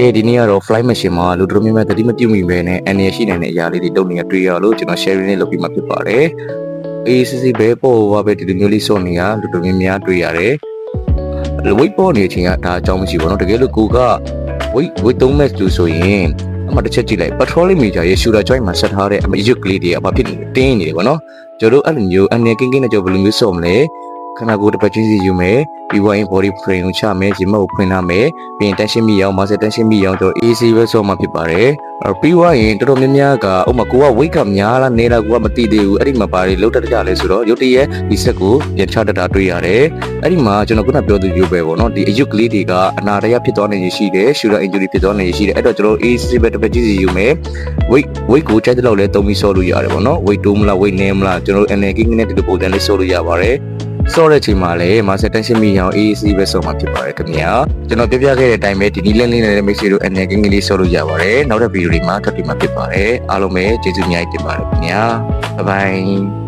ကဲဒီနေ့ကတော့ flight machine မှာလူတို့များများတတိမပြုတ်မိပဲနဲ့အနေရရှိနိုင်တဲ့အရာလေးတွေတုံနေတွေ့ရလို့ကျွန်တော် sharing လေးလုပ်ပြီးမှဖြစ်ပါတယ်အေးစစ်စစ်ပဲပေါ်ပါပဲဒီလိုမျိုးလေးစောနေရလူတို့များများတွေ့ရတယ်ဝိတ်ပေါ်နေတဲ့အချိန်ကဒါအကြောင်းမရှိဘူးเนาะတကယ်လို့ကိုကဝိတ်3 match လို့ဆိုရင်အမှတစ်ချက်ကြည့်လိုက် petroleum meter ရဲ့ shooter joint မှာဆက်ထားတဲ့အရုပ်ကလေးတွေကဘာဖြစ်နေလဲတင်းနေတယ်ပေါ့နော်ကျွန်တော်တို့အဲ့လိုမျိုးအနေကင်းကင်းနဲ့ကျွန်တော်ဘယ်လိုမျိုးစောမလဲခန္ဓာကိုယ်တစ်ပတ်ချင်းစီယူမယ်ပြီးဝိုင်း body frame ကိုချမယ်ရင်မကိုဖွင့်ထားမယ်ပြီးရင် tension မိအောင် muscle tension မိအောင်ကျွန်တော် AC ပဲစောမှာဖြစ်ပါတယ်ပြီးဝိုင်းရင်တော်တော်များများကဥပမာကိုက weight ကများလားနေလားကိုကမသိသေးဘူးအဲ့ဒီမှာပါတယ်လုံးတက်ကြလဲဆိုတော့ရုတ်တရက်ဒီဆက်ကိုပြန်ချတတာတွေ့ရတယ်အဲ့ဒီမှာကျွန်တော်ခုနပြောသူမျိုးပဲပေါ့နော်ဒီအယုတ်ကလေးတွေကအနာတရဖြစ်သွားနေရရှိတယ် shoulder injury ဖြစ်သွားနေရရှိတယ်အဲ့တော့ကျွန်တော် AC ပဲတစ်ပတ်ချင်းစီယူမယ် weight ကိုချိန်တဲ့လောက်လဲသုံးပြီးစောလို့ရတယ်ပေါ့နော် weight တိုးမလား weight နည်းမလားကျွန်တော် energy နဲ့ဒီလိုပုံစံလေးစောလို့ရပါတယ်စောတဲ့အချိန်မှာလည်း muscle tension မိအောင် AC ပဲစောမှာဖြစ်ပါတယ်ခင်ဗျာကျွန်တော်ပြပြခဲ့တဲ့အတိုင်းပဲဒီနည်းလေးနဲ့မိတ်ဆွေတို့ energy လေးစောလို့ရပါတယ်နောက်တဲ့ဗီဒီယိုတွေမှာထပ်ပြီးမှဖြစ်ပါတယ်အားလုံးပဲကျေးဇူးအများကြီးတင်ပါတယ်ခင်ဗျာဘိုင်